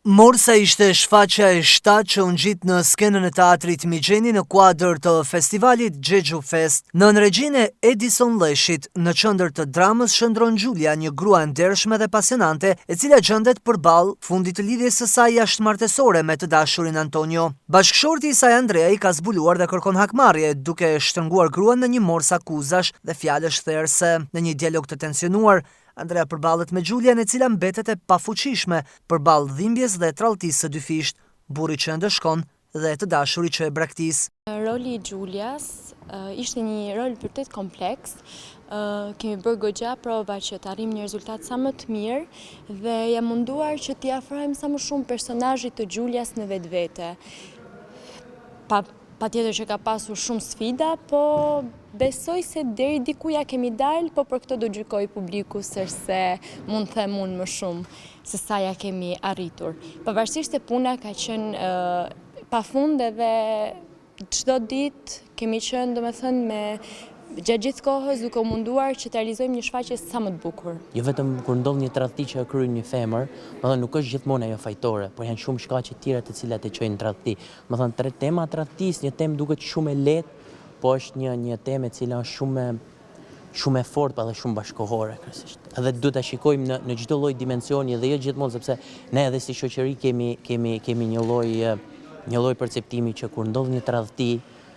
Morsa ishte shfaqja e 7 që u ngjit në skenën e teatrit Migjeni në kuadër të festivalit Xhexhu Fest. Nën regjinë e Edison Lleshit, në qendër të dramës shndron Xhulia, një grua e ndershme dhe pasionante, e cila gjendet përballë fundit të lidhjes së saj jashtëmartësore me të dashurin Antonio. Bashkëshorti i saj Andrea i ka zbuluar dhe kërkon hakmarrje, duke shtrënguar gruan në një morsa akuzash dhe fjalësh therrse. Në një dialog të tensionuar, Andrea përballet me Xhulian, e cila mbetet e pafuqishme përballë dhimbjes dhe tradhtisë së dyfisht, burri që ndëshkon dhe të dashurit që e braktis. Roli i Xhulias ishte një rol vërtet kompleks. Kemi bërë goxha prova që të arrijmë një rezultat sa më të mirë dhe jam munduar që t'i afrohem sa më shumë personazhit të Xhulias në vetvete. Patjetër që ka pasur shumë sfida, po besoj se deri diku ja kemi dalë, po për këtë do gjykoj publiku sërse mund të them unë më shumë se sa ja kemi arritur. Pavarësisht se puna ka qenë pafund edhe çdo ditë kemi qenë, domethënë, me gjatë gjithë kohës duke u munduar që të realizojmë një shfaqje sa më të bukur. Jo vetëm kur ndodh një tradhti që e kryen një femër, domethënë nuk është gjithmonë ajo fajtore, por janë shumë shkaqe të tjera të cilat e çojnë tradhti. Domethënë tema e tradhtisë, një temë duket shumë e lehtë, po është një temë e cila është shumë e fortë dhe shumë bashkëkohore kryesisht. Edhe duhet ta shikojmë në çdo lloj dimensioni dhe jo gjithmonë, sepse ne edhe si shoqëri kemi një lloj perceptimi që kur ndodh një tradhti,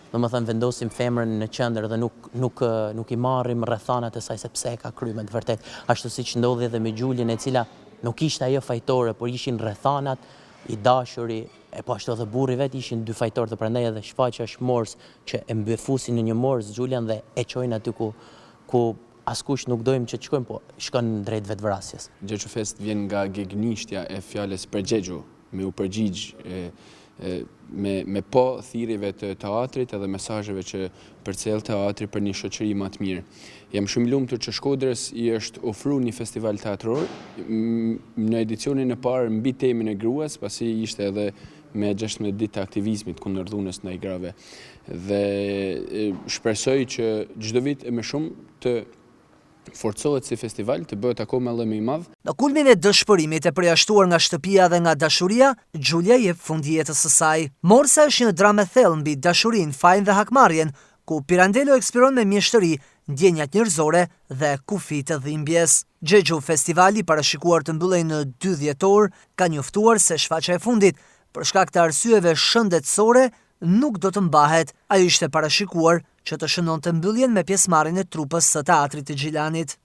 domethënë vendosim femrën në qendër dhe nuk i marrim rrethanat e saj se pse e ka kryer me të vërtet. Ashtu siç ndodhi edhe me Xhulien, e cila nuk ishte ajo fajtore, por ishin rrethanat, i dashuri, e po ashtu edhe burri vet ishin dy fajtorë, dhe prandaj edhe shfaqja është mors që e mbyefusin në një mors Xhulian dhe e çojnë aty ku askush nuk dojmë që të shkojmë, po shkon drejt vetvrasjes. Xhexhu Fest vjen nga gegnishtja e fjalës përgjegju, me u përgjigj me po thirrjeve të teatrit edhe mesazheve që përcjell teatri për një shoqëri më të mirë. Jam shumë i lumtur që Shkodrës i është ofruar një festival teatror në edicionin e parë mbi temën e gruas, pasi ishte edhe me 16 ditë të aktivizmit kundër dhunës ndaj grave. Dhe shpresoj që çdo vit e më shumë të forcohet si festival, të bëhet akoma edhe më i madh. Në kulmin e dëshpërimit e përjashtuar nga shtëpia dhe nga dashuria, Xhulia jep fund jetës së saj. Morsa është një dramë e thellë mbi dashurinë, fajin dhe hakmarrjen, ku Pirandello ekspiron me mjeshtëri ndjenjat njerëzore dhe kufit të dhimbjes. Xhexhu Festivali, parashikuar të mbyllej në 2 dhjetor, ka njoftuar se shfaqja e fundit, për shkak të arsyeve shëndetësore, nuk do të mbahet. Ajo ishte parashikuar që të shënonte mbylljen me pjesëmarrjen e trupës së teatrit të Gjilanit.